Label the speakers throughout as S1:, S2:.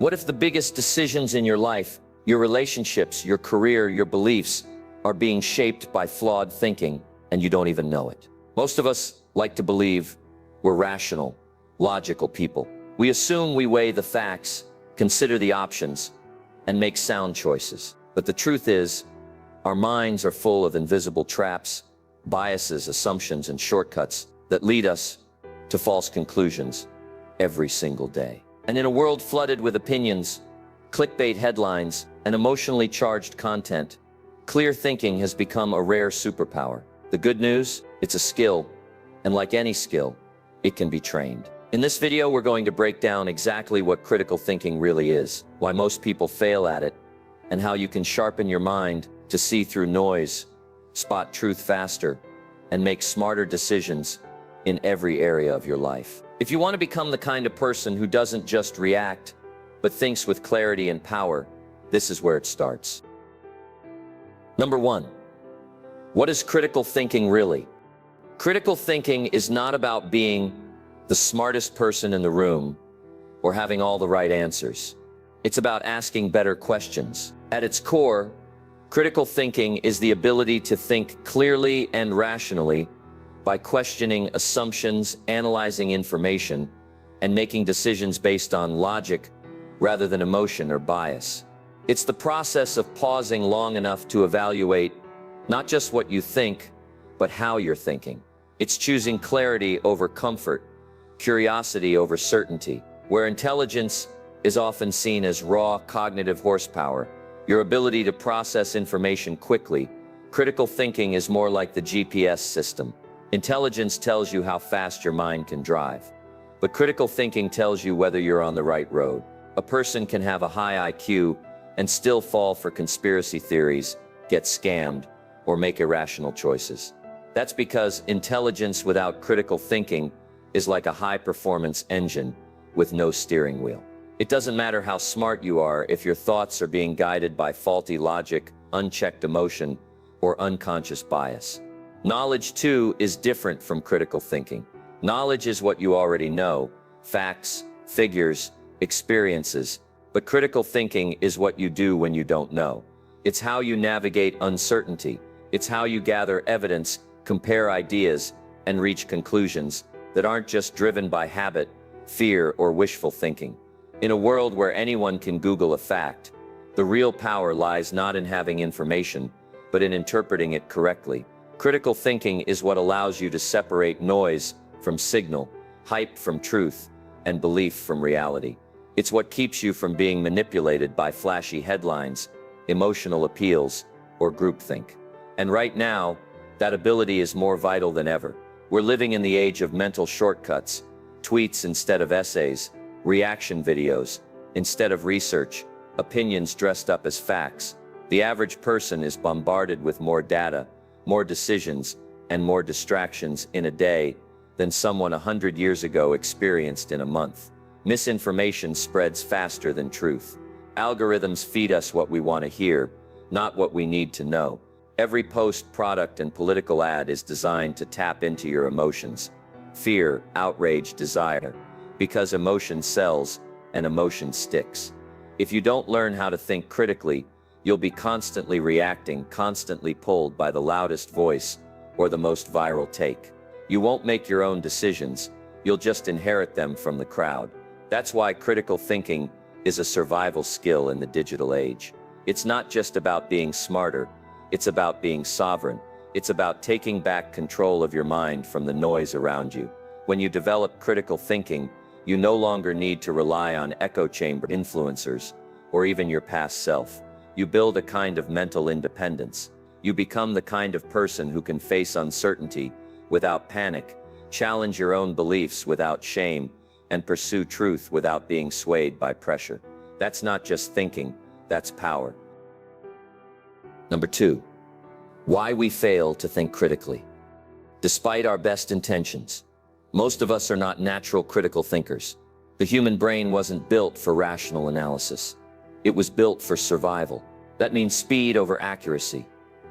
S1: What if the biggest decisions in your life, your relationships, your career, your beliefs, are being shaped by flawed thinking and you don't even know it? Most of us like to believe we're rational, logical people. We assume we weigh the facts, consider the options, and make sound choices. But the truth is, our minds are full of invisible traps, biases, assumptions, and shortcuts that lead us to false conclusions every single day. And in a world flooded with opinions, clickbait headlines, and emotionally charged content, clear thinking has become a rare superpower. The good news, it's a skill, and like any skill, it can be trained. In this video, we're going to break down exactly what critical thinking really is, why most people fail at it, and how you can sharpen your mind to see through noise, spot truth faster, and make smarter decisions in every area of your life. If you want to become the kind of person who doesn't just react, but thinks with clarity and power, this is where it starts. Number 1. What is critical thinking really? Critical thinking is not about being the smartest person in the room or having all the right answers. It's about asking better questions. At its core, critical thinking is the ability to think clearly and rationally by questioning assumptions, analyzing information, and making decisions based on logic rather than emotion or bias. It's the process of pausing long enough to evaluate not just what you think, but how you're thinking. It's choosing clarity over comfort, curiosity over certainty. Where intelligence is often seen as raw cognitive horsepower, your ability to process information quickly, critical thinking is more like the GPS system. Intelligence tells you how fast your mind can drive, but critical thinking tells you whether you're on the right road. A person can have a high IQ and still fall for conspiracy theories, get scammed, or make irrational choices. That's because intelligence without critical thinking is like a high-performance engine with no steering wheel. It doesn't matter how smart you are if your thoughts are being guided by faulty logic, unchecked emotion, or unconscious bias. Knowledge, too, is different from critical thinking. Knowledge is what you already know, facts, figures, experiences, but critical thinking is what you do when you don't know. It's how you navigate uncertainty. It's how you gather evidence, compare ideas, and reach conclusions that aren't just driven by habit, fear, or wishful thinking. In a world where anyone can Google a fact, the real power lies not in having information, but in interpreting it correctly. Critical thinking is what allows you to separate noise from signal, hype from truth, and belief from reality. It's what keeps you from being manipulated by flashy headlines, emotional appeals, or groupthink. And right now, that ability is more vital than ever. We're living in the age of mental shortcuts, tweets instead of essays, reaction videos instead of research, opinions dressed up as facts. The average person is bombarded with more data, more decisions, and more distractions in a day than someone 100 years ago experienced in a month. Misinformation spreads faster than truth. Algorithms feed us what we want to hear, not what we need to know. Every post, product, and political ad is designed to tap into your emotions: fear, outrage, desire. Because emotion sells and emotion sticks. If you don't learn how to think critically, you'll be constantly reacting, constantly pulled by the loudest voice or the most viral take. You won't make your own decisions, you'll just inherit them from the crowd. That's why critical thinking is a survival skill in the digital age. It's not just about being smarter, it's about being sovereign. It's about taking back control of your mind from the noise around you. When you develop critical thinking, you no longer need to rely on echo chamber influencers or even your past self. You build a kind of mental independence. You become the kind of person who can face uncertainty without panic, challenge your own beliefs without shame, and pursue truth without being swayed by pressure. That's not just thinking, that's power. Number 2. Why we fail to think critically. Despite our best intentions, most of us are not natural critical thinkers. The human brain wasn't built for rational analysis. It was built for survival. That means speed over accuracy,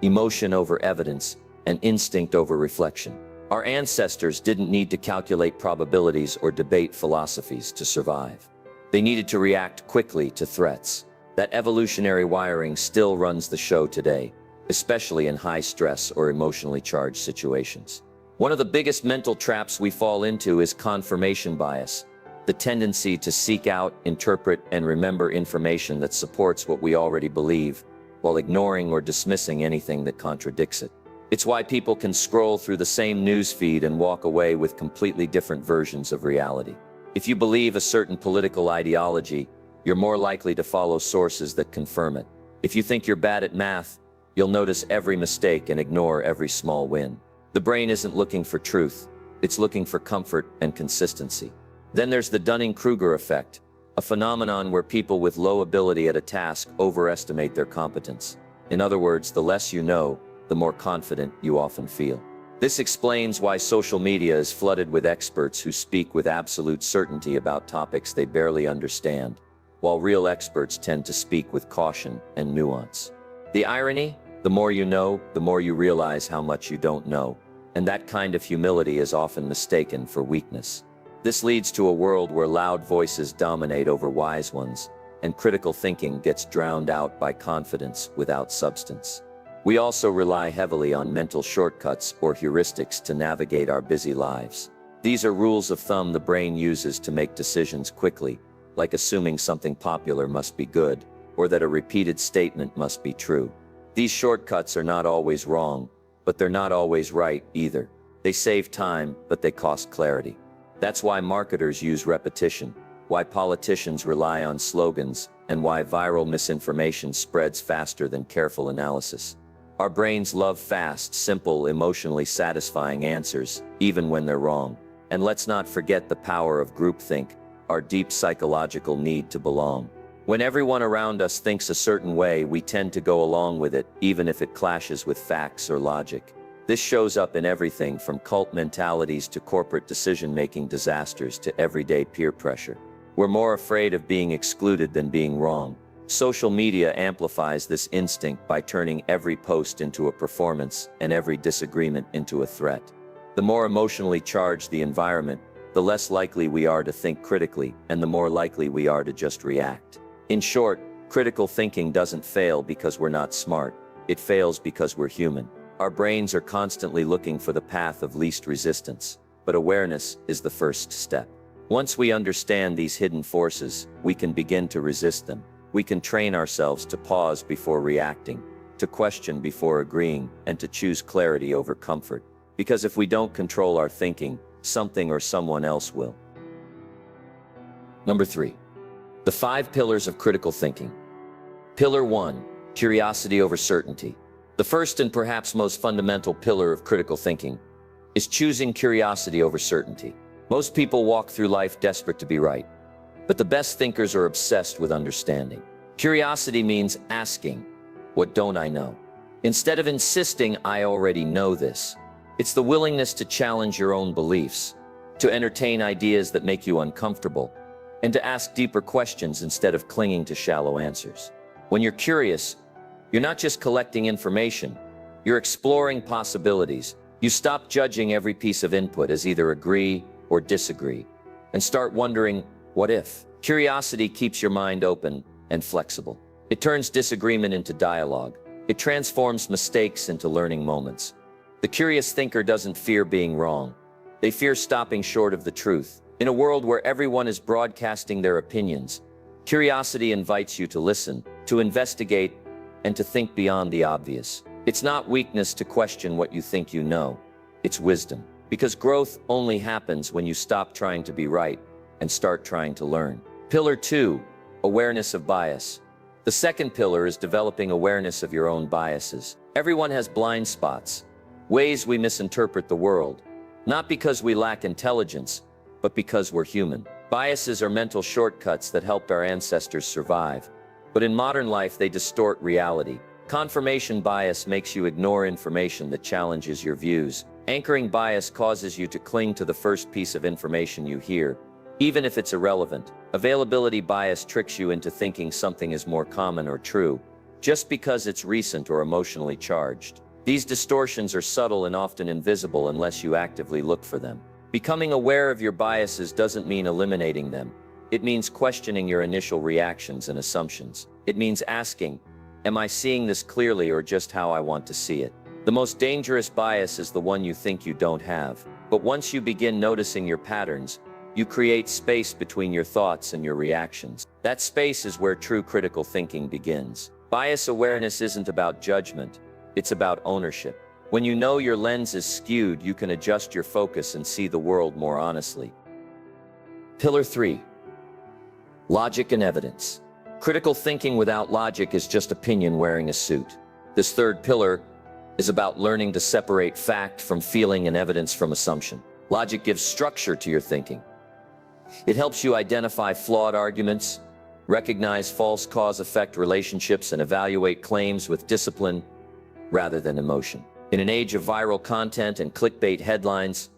S1: emotion over evidence, and instinct over reflection. Our ancestors didn't need to calculate probabilities or debate philosophies to survive. They needed to react quickly to threats. That evolutionary wiring still runs the show today, especially in high-stress or emotionally charged situations. One of the biggest mental traps we fall into is confirmation bias, the tendency to seek out, interpret, and remember information that supports what we already believe, while ignoring or dismissing anything that contradicts it. It's why people can scroll through the same news feed and walk away with completely different versions of reality. If you believe a certain political ideology, you're more likely to follow sources that confirm it. If you think you're bad at math, you'll notice every mistake and ignore every small win. The brain isn't looking for truth, it's looking for comfort and consistency. Then there's the Dunning-Kruger effect, a phenomenon where people with low ability at a task overestimate their competence. In other words, the less you know, the more confident you often feel. This explains why social media is flooded with experts who speak with absolute certainty about topics they barely understand, while real experts tend to speak with caution and nuance. The irony? The more you know, the more you realize how much you don't know, and that kind of humility is often mistaken for weakness. This leads to a world where loud voices dominate over wise ones, and critical thinking gets drowned out by confidence without substance. We also rely heavily on mental shortcuts or heuristics to navigate our busy lives. These are rules of thumb the brain uses to make decisions quickly, like assuming something popular must be good, or that a repeated statement must be true. These shortcuts are not always wrong, but they're not always right either. They save time, but they cost clarity. That's why marketers use repetition, why politicians rely on slogans, and why viral misinformation spreads faster than careful analysis. Our brains love fast, simple, emotionally satisfying answers, even when they're wrong. And let's not forget the power of groupthink, our deep psychological need to belong. When everyone around us thinks a certain way, we tend to go along with it, even if it clashes with facts or logic. This shows up in everything from cult mentalities to corporate decision-making disasters to everyday peer pressure. We're more afraid of being excluded than being wrong. Social media amplifies this instinct by turning every post into a performance and every disagreement into a threat. The more emotionally charged the environment, the less likely we are to think critically, and the more likely we are to just react. In short, critical thinking doesn't fail because we're not smart. It fails because we're human. Our brains are constantly looking for the path of least resistance, but awareness is the first step. Once we understand these hidden forces, we can begin to resist them. We can train ourselves to pause before reacting, to question before agreeing, and to choose clarity over comfort. Because if we don't control our thinking, something or someone else will. Number 3. The 5 pillars of critical thinking. Pillar 1. Curiosity over certainty. The first and perhaps most fundamental pillar of critical thinking is choosing curiosity over certainty. Most people walk through life desperate to be right, but the best thinkers are obsessed with understanding. Curiosity means asking, what don't I know? Instead of insisting, I already know this. It's the willingness to challenge your own beliefs, to entertain ideas that make you uncomfortable, and to ask deeper questions instead of clinging to shallow answers. When you're curious, you're not just collecting information, you're exploring possibilities. You stop judging every piece of input as either agree or disagree, and start wondering, what if? Curiosity keeps your mind open and flexible. It turns disagreement into dialogue. It transforms mistakes into learning moments. The curious thinker doesn't fear being wrong. They fear stopping short of the truth. In a world where everyone is broadcasting their opinions, curiosity invites you to listen, to investigate, and to think beyond the obvious. It's not weakness to question what you think you know. It's wisdom. Because growth only happens when you stop trying to be right and start trying to learn. Pillar 2, awareness of bias. The second pillar is developing awareness of your own biases. Everyone has blind spots, ways we misinterpret the world, not because we lack intelligence, but because we're human. Biases are mental shortcuts that helped our ancestors survive. But in modern life, they distort reality. Confirmation bias makes you ignore information that challenges your views. Anchoring bias causes you to cling to the first piece of information you hear, even if it's irrelevant. Availability bias tricks you into thinking something is more common or true, just because it's recent or emotionally charged. These distortions are subtle and often invisible unless you actively look for them. Becoming aware of your biases doesn't mean eliminating them. It means questioning your initial reactions and assumptions. It means asking, am I seeing this clearly or just how I want to see it? The most dangerous bias is the one you think you don't have. But once you begin noticing your patterns, you create space between your thoughts and your reactions. That space is where true critical thinking begins. Bias awareness isn't about judgment, it's about ownership. When you know your lens is skewed, you can adjust your focus and see the world more honestly. Pillar 3. Logic and evidence. Critical thinking without logic is just opinion wearing a suit. This third pillar is about learning to separate fact from feeling and evidence from assumption. Logic gives structure to your thinking. It helps you identify flawed arguments, recognize false cause-effect relationships, and evaluate claims with discipline rather than emotion. In an age of viral content and clickbait headlines,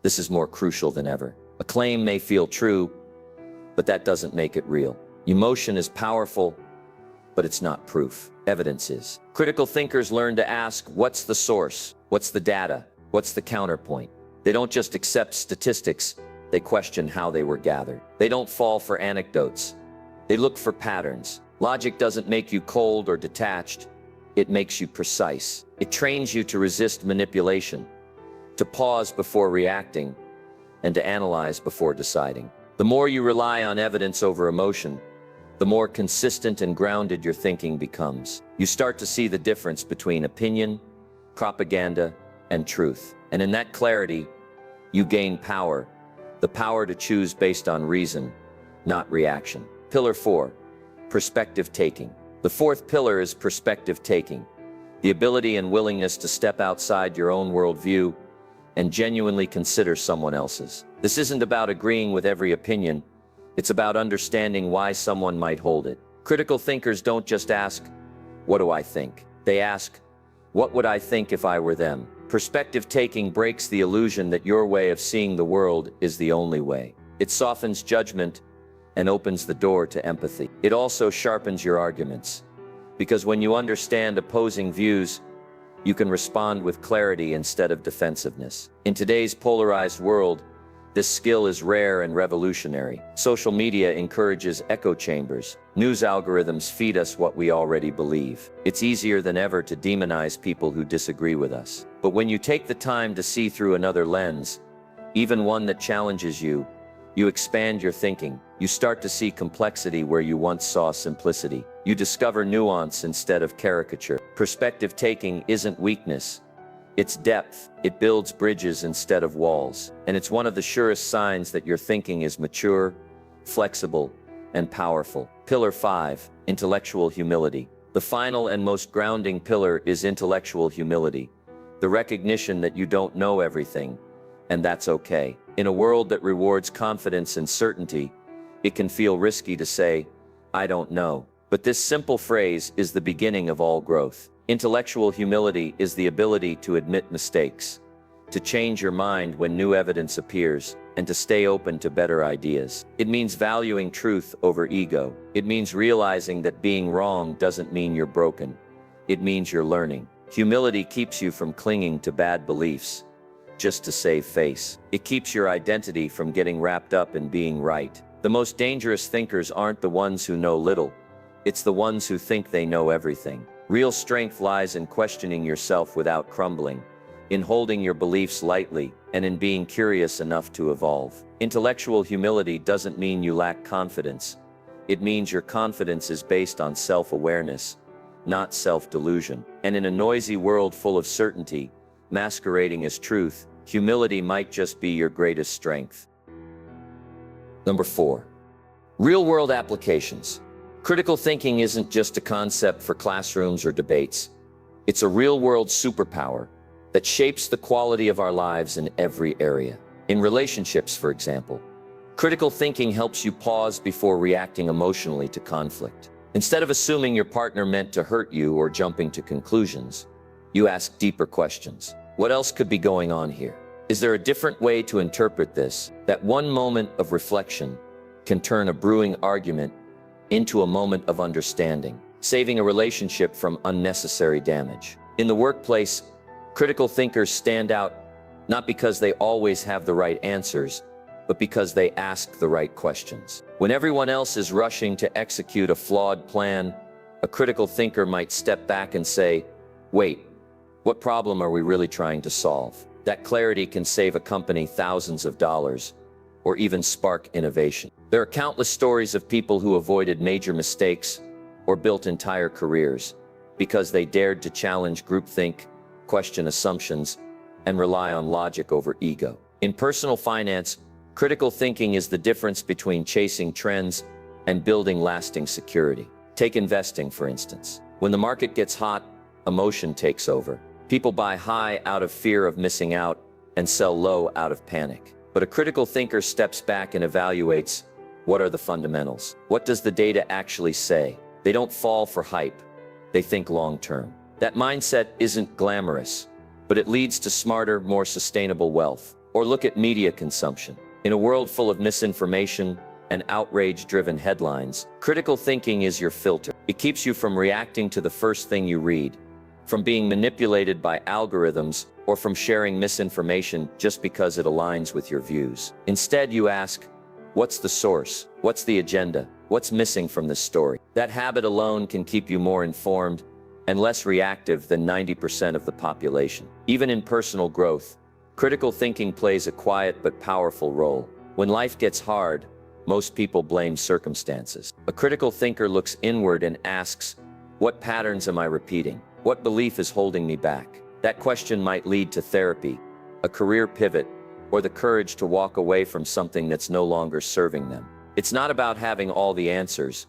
S1: this is more crucial than ever. A claim may feel true, but that doesn't make it real. Emotion is powerful, but it's not proof. Evidence is. Critical thinkers learn to ask, what's the source? What's the data? What's the counterpoint? They don't just accept statistics, they question how they were gathered. They don't fall for anecdotes. They look for patterns. Logic doesn't make you cold or detached. It makes you precise. It trains you to resist manipulation, to pause before reacting, and to analyze before deciding. The more you rely on evidence over emotion, the more consistent and grounded your thinking becomes. You start to see the difference between opinion, propaganda, and truth. And in that clarity, you gain power. The power to choose based on reason, not reaction. Pillar 4. Perspective taking. The fourth pillar is perspective taking. The ability and willingness to step outside your own worldview and genuinely consider someone else's. This isn't about agreeing with every opinion. It's about understanding why someone might hold it. Critical thinkers don't just ask, what do I think? They ask, what would I think if I were them? Perspective taking breaks the illusion that your way of seeing the world is the only way. It softens judgment and opens the door to empathy. It also sharpens your arguments, because when you understand opposing views, you can respond with clarity instead of defensiveness. In today's polarized world, this skill is rare and revolutionary. Social media encourages echo chambers. News algorithms feed us what we already believe. It's easier than ever to demonize people who disagree with us. But when you take the time to see through another lens, even one that challenges you, you expand your thinking. You start to see complexity where you once saw simplicity. You discover nuance instead of caricature. Perspective taking isn't weakness. It's depth. It builds bridges instead of walls. And it's one of the surest signs that your thinking is mature, flexible, and powerful. Pillar 5. Intellectual humility. The final and most grounding pillar is intellectual humility. The recognition that you don't know everything, and that's okay. In a world that rewards confidence and certainty, it can feel risky to say, I don't know. But this simple phrase is the beginning of all growth. Intellectual humility is the ability to admit mistakes, to change your mind when new evidence appears, and to stay open to better ideas. It means valuing truth over ego. It means realizing that being wrong doesn't mean you're broken. It means you're learning. Humility keeps you from clinging to bad beliefs just to save face. It keeps your identity from getting wrapped up in being right. The most dangerous thinkers aren't the ones who know little. It's the ones who think they know everything. Real strength lies in questioning yourself without crumbling, in holding your beliefs lightly, and in being curious enough to evolve. Intellectual humility doesn't mean you lack confidence. It means your confidence is based on self-awareness, not self-delusion. And in a noisy world full of certainty, masquerading as truth, humility might just be your greatest strength. Number 4. Real-world applications. Critical thinking isn't just a concept for classrooms or debates. It's a real-world superpower that shapes the quality of our lives in every area. In relationships, for example, critical thinking helps you pause before reacting emotionally to conflict. Instead of assuming your partner meant to hurt you or jumping to conclusions, you ask deeper questions. What else could be going on here? Is there a different way to interpret this? That one moment of reflection can turn a brewing argument into a moment of understanding, saving a relationship from unnecessary damage. In the workplace, critical thinkers stand out not because they always have the right answers, but because they ask the right questions. When everyone else is rushing to execute a flawed plan, a critical thinker might step back and say, wait, what problem are we really trying to solve? That clarity can save a company thousands of dollars, or even spark innovation. There are countless stories of people who avoided major mistakes or built entire careers because they dared to challenge groupthink, question assumptions, and rely on logic over ego. In personal finance, critical thinking is the difference between chasing trends and building lasting security. Take investing, for instance. When the market gets hot, emotion takes over. People buy high out of fear of missing out and sell low out of panic. But a critical thinker steps back and evaluates, what are the fundamentals? What does the data actually say? They don't fall for hype. They think long-term. That mindset isn't glamorous, but it leads to smarter, more sustainable wealth. Or look at media consumption. In a world full of misinformation and outrage-driven headlines, critical thinking is your filter. It keeps you from reacting to the first thing you read, from being manipulated by algorithms, or from sharing misinformation just because it aligns with your views. Instead, you ask, what's the source? What's the agenda? What's missing from this story? That habit alone can keep you more informed and less reactive than 90% of the population. Even in personal growth, critical thinking plays a quiet but powerful role. When life gets hard, most people blame circumstances. A critical thinker looks inward and asks, what patterns am I repeating? What belief is holding me back? That question might lead to therapy, a career pivot, or the courage to walk away from something that's no longer serving them. It's not about having all the answers.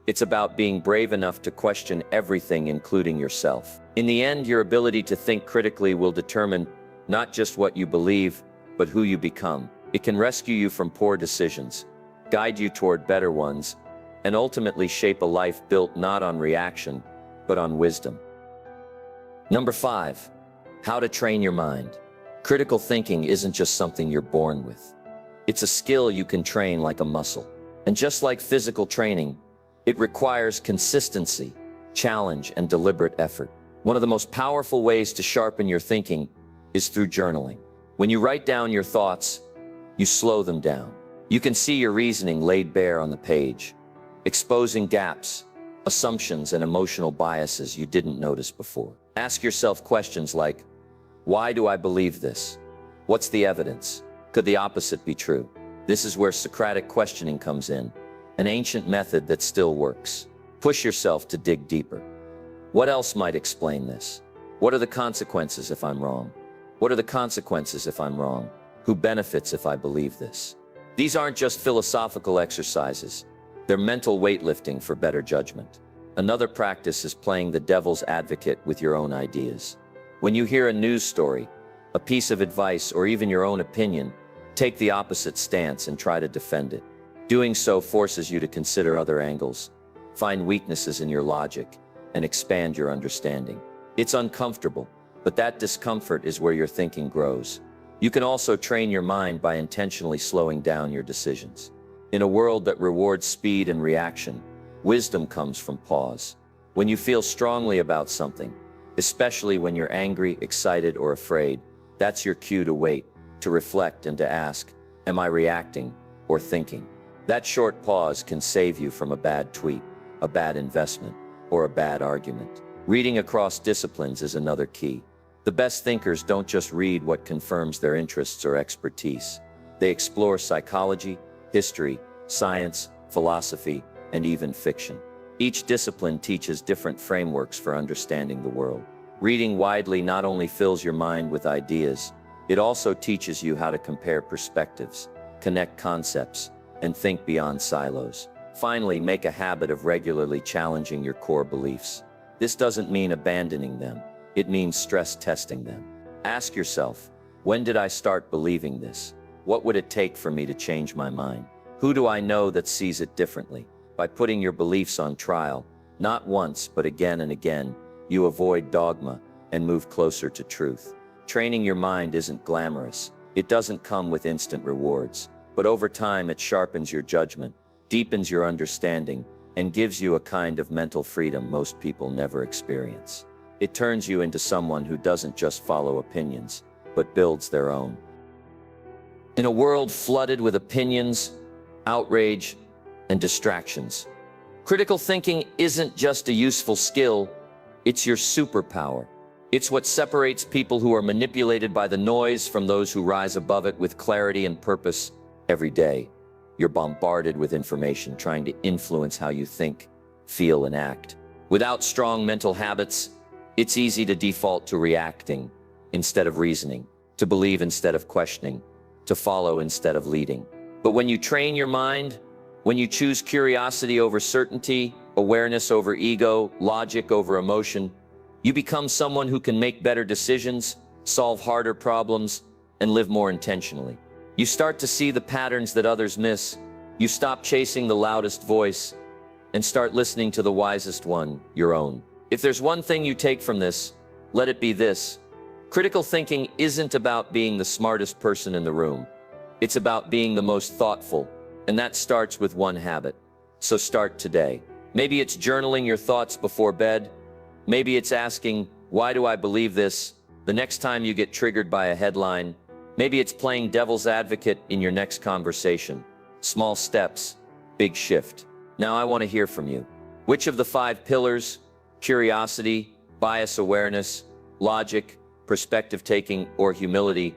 S1: It's about being brave enough to question everything, including yourself. In the end, your ability to think critically will determine not just what you believe, but who you become. It can rescue you from poor decisions, guide you toward better ones, and ultimately shape a life built not on reaction, but on wisdom. Number 5, how to train your mind. Critical thinking isn't just something you're born with. It's a skill you can train like a muscle. And just like physical training, it requires consistency, challenge, and deliberate effort. One of the most powerful ways to sharpen your thinking is through journaling. When you write down your thoughts, you slow them down. You can see your reasoning laid bare on the page, exposing gaps, assumptions, and emotional biases you didn't notice before. Ask yourself questions like, why do I believe this? What's the evidence? Could the opposite be true? This is where Socratic questioning comes in, an ancient method that still works. Push yourself to dig deeper. What else might explain this? What are the consequences if I'm wrong? What are the consequences if I'm wrong? Who benefits if I believe this? These aren't just philosophical exercises. They're mental weightlifting for better judgment. Another practice is playing the devil's advocate with your own ideas. When you hear a news story, a piece of advice, or even your own opinion, take the opposite stance and try to defend it. Doing so forces you to consider other angles, find weaknesses in your logic, and expand your understanding. It's uncomfortable, but that discomfort is where your thinking grows. You can also train your mind by intentionally slowing down your decisions. In a world that rewards speed and reaction, wisdom comes from pause. When you feel strongly about something, especially when you're angry, excited, or afraid, that's your cue to wait, to reflect, and to ask, am I reacting or thinking? That short pause can save you from a bad tweet, a bad investment, or a bad argument. Reading across disciplines is another key. The best thinkers don't just read what confirms their interests or expertise. They explore psychology, history, science, philosophy, and even fiction. Each discipline teaches different frameworks for understanding the world. Reading widely not only fills your mind with ideas, it also teaches you how to compare perspectives, connect concepts, and think beyond silos. Finally, make a habit of regularly challenging your core beliefs. This doesn't mean abandoning them. It means stress testing them. Ask yourself, when did I start believing this? What would it take for me to change my mind? Who do I know that sees it differently? By putting your beliefs on trial, not once but again and again, you avoid dogma and move closer to truth. Training your mind isn't glamorous. It doesn't come with instant rewards. But over time it sharpens your judgment, deepens your understanding, and gives you a kind of mental freedom most people never experience. It turns you into someone who doesn't just follow opinions, but builds their own. In a world flooded with opinions, outrage, and distractions, critical thinking isn't just a useful skill, it's your superpower. It's what separates people who are manipulated by the noise from those who rise above it with clarity and purpose. Every day, you're bombarded with information trying to influence how you think, feel, and act. Without strong mental habits, it's easy to default to reacting instead of reasoning, to believe instead of questioning, to follow instead of leading. But when you train your mind, when you choose curiosity over certainty, awareness over ego, logic over emotion, you become someone who can make better decisions, solve harder problems, and live more intentionally. You start to see the patterns that others miss. You stop chasing the loudest voice and start listening to the wisest one, your own. If there's one thing you take from this, let it be this. Critical thinking isn't about being the smartest person in the room. It's about being the most thoughtful, and that starts with one habit. So start today. Maybe it's journaling your thoughts before bed. Maybe it's asking, why do I believe this? The next time you get triggered by a headline. Maybe it's playing devil's advocate in your next conversation. Small steps, big shift. Now I want to hear from you. Which of the 5 pillars, curiosity, bias awareness, logic, perspective taking, or humility,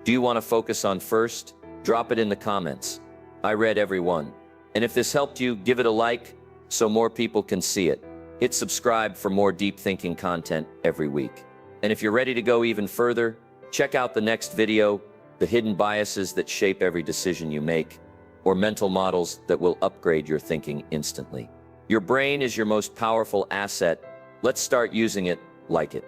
S1: do you want to focus on first? Drop it in the comments. I read every one. And if this helped you, give it a like so more people can see it. Hit subscribe for more deep thinking content every week. And if you're ready to go even further, check out the next video, the hidden biases that shape every decision you make, or mental models that will upgrade your thinking instantly. Your brain is your most powerful asset. Let's start using it like it.